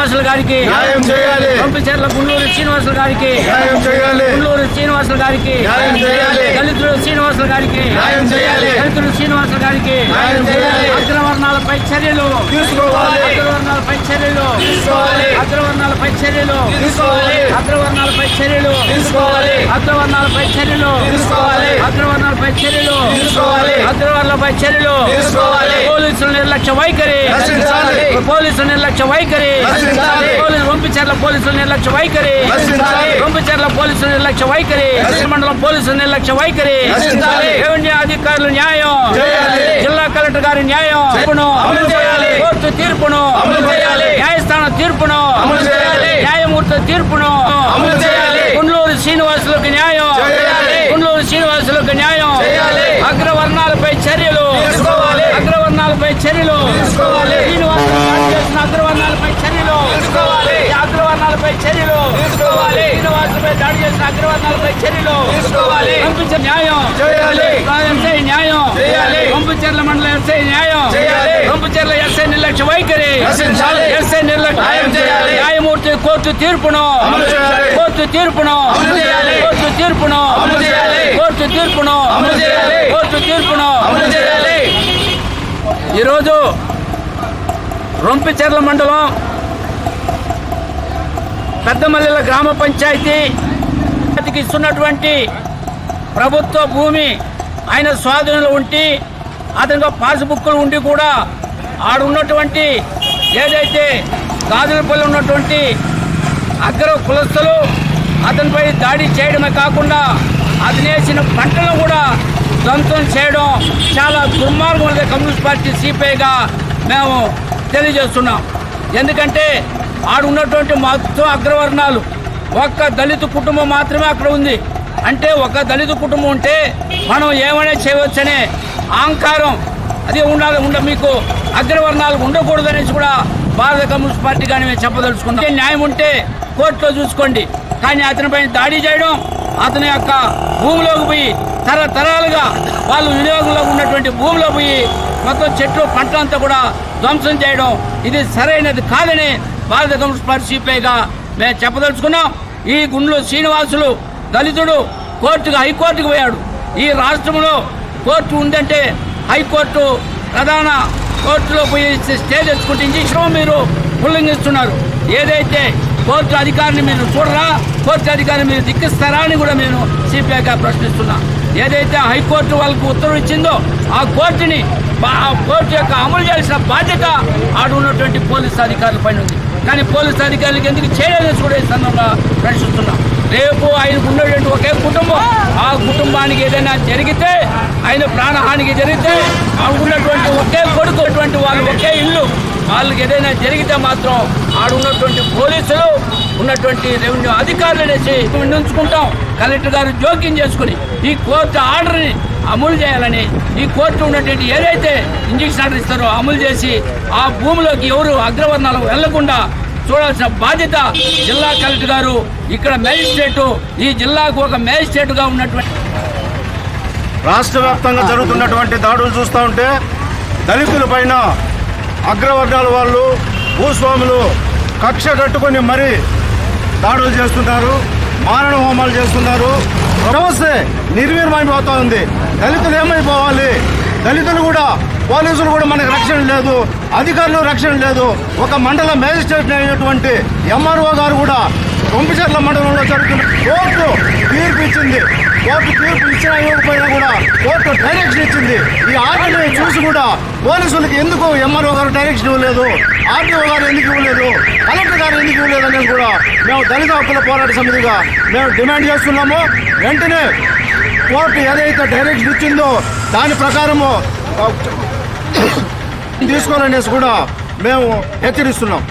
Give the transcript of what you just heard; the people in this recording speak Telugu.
శ్రీనివాసులు గారికి న్యాయం చేయాలి. రొంపిచెర్ల గుండ్లూరు శ్రీనివాసులు గారికి న్యాయం చేయాలి. గుండ్లూరు శ్రీనివాసులు గారికి న్యాయం చేయాలి. దళితులు శ్రీనివాసులు గారికి న్యాయం చేయాలి. దళితులు శ్రీనివాసులు గారికి న్యాయం చేయాలి. అగ్రవర్ణాలపై చర్యలు తీసుకోవాలి. అగ్రవర్ణాలపై చర్యలు తీసుకోవాలి. అగ్రవర్ణాలపై చర్యలు తీసుకోవాలి. అగ్రవర్ణాలపై చర్యలు తీసుకోవాలి. అగ్రవర్ణాలపై చర్యలు తీసుకోవాలి. అగ్రవర్ణాలపై చర్యలు తీసుకోవాలి. అగ్రవర్ణాలపై చర్యలు తీసుకోవాలి. పోలీసుల నిర్లక్ష్య వైఖరి రక్షించాలి. పోలీసుల నిర్లక్ష్య వైఖరి రక్షించాలి. రొంపిచెర్ల పోలీసుల నిర్లక్ష్య వైఖరి రక్షించాలి. రొంపిచెర్ల పోలీసుల నిర్లక్ష్య వైఖరి మండలం పోలీసుల నిర్లక్ష్య వైఖరి రక్షించాలి. రెవెన్యూ అధికారులు న్యాయం చేయాలి. జిల్లా కలెక్టర్ గారి న్యాయం తీర్పును అమలు చేయాలి. కోర్టు తీర్పును అమలు చేయాలి. న్యాయస్థానం తీర్పును అమలు చేయాలి. న్యాయమూర్తి తీర్పును అమలు చేయాలి. గుండ్లూరు శ్రీనివాసులకు న్యాయం చేయాలి. గుండ్లూరు శ్రీనివాసులకు న్యాయం చేయాలి. అగ్రవర్ణాలపై చర్యలు తీసుకోవాలి. అగ్రవర్ణాలపై చర్యలు తీసుకోవాలి. శ్రీనివాసులు చేసిన అగ్రవర్ణాలపై చర్యలు తీసుకోవాలి. అగ్రవర్ణాలపై చర్యలు తీసుకోవాలి. శ్రీనివాసులపై దాడి చేసిన అగ్రవర్ణాలపై చర్యలు తీసుకోవాలి. పంపించే న్యాయం చేయాలి. ఎస్ఐ న్యాయం చేయాలి. పంపించర్ల మండల ఎస్ఐ న్యాయం చేయాలి. పంపించర్ల ఎస్ఐ నిర్లక్ష్య వైఖరి రక్షించాలి. ఎస్ఐ నిర్లక్ష్య న్యాయం చేయాలి. న్యాయమూర్తి కోర్టు తీర్పును అమలు చేయాలి. కోర్టు తీర్పును అమలు చేయాలి. కోర్టు తీర్పును అమలు చేయాలి. కోర్టు తీర్పును అమలు చేయాలి. కోర్టు తీర్పును అమలు చేయాలి. ఈరోజు రొంపిచెర్ల మండలం పెద్దమల్లెల గ్రామ పంచాయతీకి ఇస్తున్నటువంటి ప్రభుత్వ భూమి ఆయన స్వాధీనంలో ఉండి అతనిగా పాస్బుక్లు ఉండి కూడా ఆడున్నటువంటి ఏదైతే గాజులపల్లి ఉన్నటువంటి అగ్ర కులస్తులు అతనిపై దాడి చేయడమే కాకుండా అతనేసిన పంటలను కూడా ధ్వంసం చేయడం చాలా దుర్మార్గంగా కమ్యూనిస్ట్ పార్టీ సిపిఐగా మేము తెలియజేస్తున్నాం. ఎందుకంటే ఆడున్నటువంటి మొత్తం అగ్రవర్ణాలు ఒక్క దళిత కుటుంబం మాత్రమే అక్కడ ఉంది. అంటే ఒక దళిత కుటుంబం ఉంటే మనం ఏమైనా చేయవచ్చనే అహంకారం అది ఉండాలి. మీకు అగ్రవర్ణాలు ఉండకూడదనేసి కూడా భారత కమ్యూనిస్ట్ పార్టీ కానీ మేము చెప్పదలుచుకున్నాం. న్యాయం ఉంటే కోర్టులో చూసుకోండి. కానీ అతనిపై దాడి చేయడం, అతని యొక్క భూమిలోకి పోయి తరతరాలుగా వాళ్ళు వినియోగంలో ఉన్నటువంటి భూమిలో పోయి మొత్తం చెట్లు పంటలంతా కూడా ధ్వంసం చేయడం ఇది సరైనది కాదని భారత కమ్యూనిస్ట్ పార్టీ సిపిఐగా మేము చెప్పదలుచుకున్నాం. ఈ గుండ్లూరు శ్రీనివాసులు దళితుడు హైకోర్టుకు పోయాడు. ఈ రాష్ట్రంలో కోర్టు ఉందంటే హైకోర్టు ప్రధాన కోర్టులో పోయి స్టే తెచ్చుకుంటే ఇంజక్షన్ మీరు ఉల్లంఘిస్తున్నారు. ఏదైతే కోర్టు అధికారిని మీరు చూడరా, కోర్టు అధికారిని మీరు ధిక్కరిస్తారా అని కూడా నేను సిపిఐగా ప్రశ్నిస్తున్నా. ఏదైతే హైకోర్టు వాళ్ళకు ఉత్తర్వు ఇచ్చిందో ఆ కోర్టు యొక్క అమలు చేయాల్సిన బాధ్యత ఆడున్నటువంటి పోలీసు అధికారుల పైన ఉంది. కానీ పోలీసు అధికారులకు ఎందుకు చేయలేదని కూడా ఈ సందర్భంగా ప్రశ్నిస్తున్నాం. రేపు ఆయనకు ఉన్నటువంటి ఒకే కుటుంబం, ఆ కుటుంబానికి ఏదైనా జరిగితే, ఆయన ప్రాణహానికి జరిగితే, ఉన్నటువంటి ఒకే కొడుకు వాళ్ళు ఒకే ఇల్లు వాళ్ళకి ఏదైనా జరిగితే మాత్రం ఆడున్నటువంటి పోలీసులు ఉన్నటువంటి రెవెన్యూ అధికారులు అనేసి ఉంచుకుంటాం. కలెక్టర్ గారు జోక్యం చేసుకుని ఈ కోర్టు ఆర్డర్ని అమలు చేయాలని, ఈ కోర్టు ఉన్నటువంటి ఏదైతే ఇంజక్షన్ ఆర్డర్ ఇస్తారో అమలు చేసి ఆ భూమిలోకి ఎవరు అగ్రవర్ణాలు వెళ్లకుండా చూడాల్సిన బాధ్యత జిల్లా కలెక్టర్ గారు, ఇక్కడ మేజిస్ట్రేటు, ఈ జిల్లాకు ఒక మేజిస్ట్రేటుగా ఉన్నటువంటి రాష్ట్ర వ్యాప్తంగా జరుగుతున్నటువంటి దాడులు చూస్తూ ఉంటే దళితుల పైన అగ్రవర్ణాల వాళ్ళు భూస్వాములు కక్ష కట్టుకొని మరీ దాడులు చేస్తున్నారు, మారణ హోమాలు చేస్తున్నారు. వ్యవస్థ నిర్వీర్యమైపోతా ఉంది. దళితులు ఏమైపోవాలి? దళితులు కూడా, పోలీసులు కూడా మనకు రక్షణ లేదు, అధికారులు రక్షణ లేదు. ఒక మండల మేజిస్ట్రేట్ అయినటువంటి ఎంఆర్ఓ గారు కూడా రొంపిచెర్ల మండలంలో జరుగుతున్న కోర్టు తీర్పు ఇచ్చింది. కోర్టు తీర్పు ఇచ్చిన ఇవ్వకపోయినా కూడా కోర్టు డైరెక్షన్ ఇచ్చింది. ఈ ఆర్డర్ని చూసి కూడా పోలీసులకు ఎందుకు ఎంఆర్ఓ గారు డైరెక్షన్ ఇవ్వలేదు, ఆర్డీఓ గారు ఎందుకు ఇవ్వలేదు, కలెక్టర్ గారు ఎందుకు ఇవ్వలేదు అనేది కూడా మేము దళిత హక్కుల పోరాట సమితిగా మేము డిమాండ్ చేస్తున్నాము. వెంటనే కోర్టు ఏదైతే డైరెక్షన్ ఇచ్చిందో దాని ప్రకారము తీసుకోవాలనేసి కూడా మేము హెచ్చరిస్తున్నాం.